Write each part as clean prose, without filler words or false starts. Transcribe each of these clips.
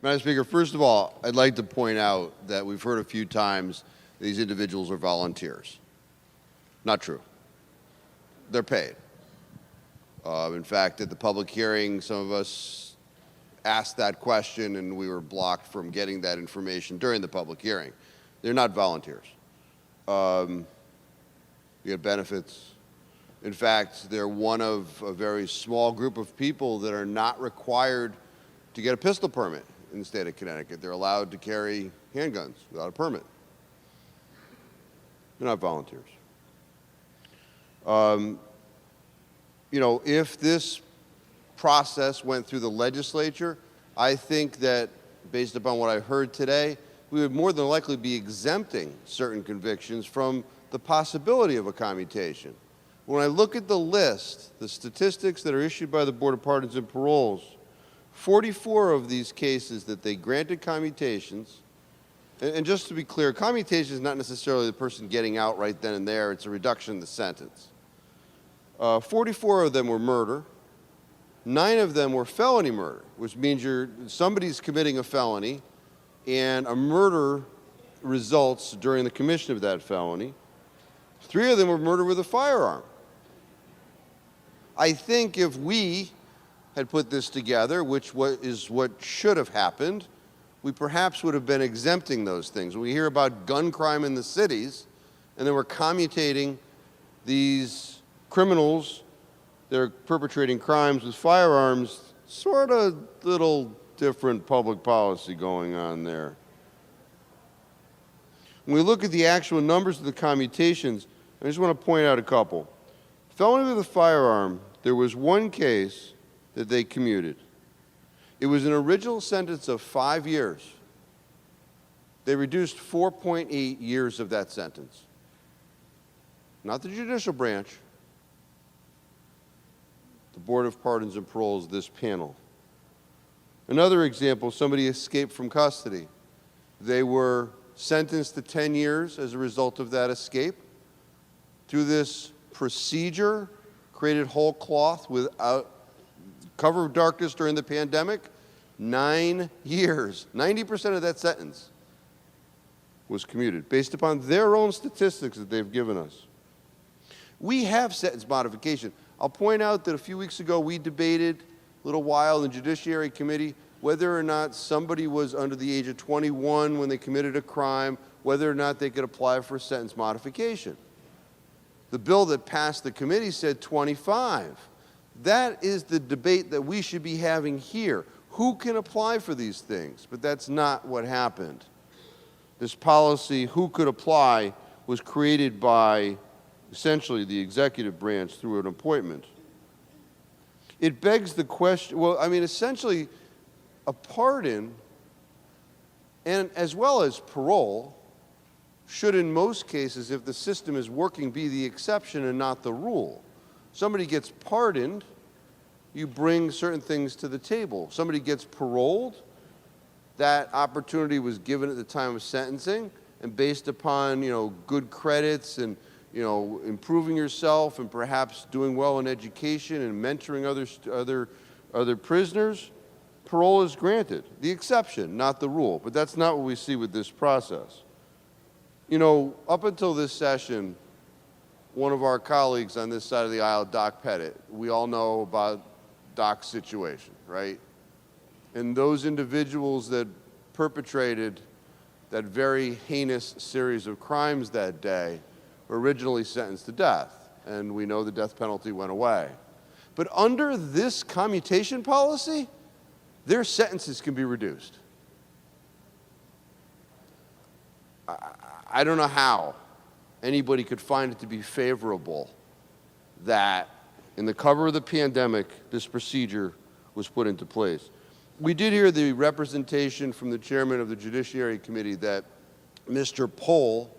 Madam Speaker, first of all, I'd like to point out that we've heard a few times these individuals are volunteers. Not true. They're paid. In fact, at the public hearing, some of us asked that question and we were blocked from getting that information during the public hearing. They're not volunteers. You get benefits. In fact, they're one of a very small group of people that are not required to get a pistol permit in the state of Connecticut. They're allowed to carry handguns without a permit. They're not volunteers. You know, if this process went through the legislature, I think that based upon what I heard today, we would more than likely be exempting certain convictions from the possibility of a commutation. When I look at the list, the statistics that are issued by the Board of Pardons and Paroles, 44 of these cases that they granted commutations, and just to be clear, commutation is not necessarily the person getting out right then and there, it's a reduction in the sentence. 44 of them were murder, 9 of them were felony murder, which means somebody's committing a felony and a murder results during the commission of that felony. 3 of them were murder with a firearm. I think if we had put this together, which is what should have happened, we perhaps would have been exempting those things. When we hear about gun crime in the cities, and then we're commutating these criminals that are perpetrating crimes with firearms, sort of little different public policy going on there. When we look at the actual numbers of the commutations, I just want to point out a couple. Felony with a firearm, there was one case that they commuted. It was an original sentence of 5 years. They reduced 4.8 years of that sentence. Not the judicial branch, the Board of Pardons and Paroles, this panel. Another example, somebody escaped from custody. They were sentenced to 10 years as a result of that escape. Through this procedure, created whole cloth without cover of darkness during the pandemic, 9 years, 90% of that sentence was commuted based upon their own statistics that they've given us. We have sentence modification. I'll point out that a few weeks ago we debated a little while in the Judiciary Committee whether or not somebody was under the age of 21 when they committed a crime, whether or not they could apply for a sentence modification. The bill that passed the committee said 25. That is the debate that we should be having here. Who can apply for these things? But that's not what happened. This policy, who could apply, was created by essentially the executive branch through an appointment. It begs the question, well, I mean, essentially, a pardon, and as well as parole, should in most cases, if the system is working, be the exception and not the rule. Somebody gets pardoned, you bring certain things to the table. Somebody gets paroled, that opportunity was given at the time of sentencing, and based upon, good credits and, improving yourself and perhaps doing well in education and mentoring other prisoners, parole is granted. The exception, not the rule. But that's not what we see with this process. Up until this session, one of our colleagues on this side of the aisle, Doc Pettit, we all know about Doc's situation, right? And those individuals that perpetrated that very heinous series of crimes that day were originally sentenced to death, and we know the death penalty went away. But under this commutation policy, their sentences can be reduced. I don't know how anybody could find it to be favorable that in the cover of the pandemic, this procedure was put into place. We did hear the representation from the chairman of the Judiciary Committee that Mr. Pohl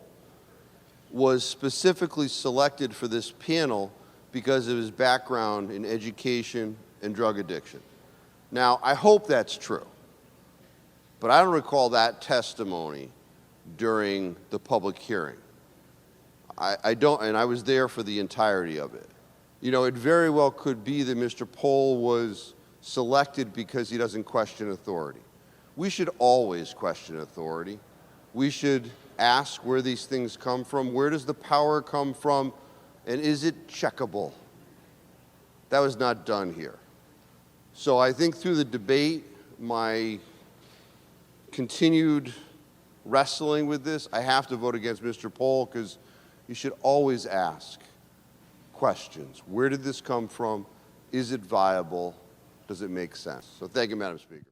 was specifically selected for this panel because of his background in education and drug addiction. Now, I hope that's true, but I don't recall that testimony during the public hearing. I don't, and I was there for the entirety of it. It very well could be that Mr. Pohl was selected because he doesn't question authority. We should always question authority. We should ask where these things come from. Where does the power come from? And is it checkable? That was not done here. So I think through the debate, my continued wrestling with this, I have to vote against Mr. Pohl, because you should always ask questions. Where did this come from? Is it viable? Does it make sense? So thank you, Madam Speaker.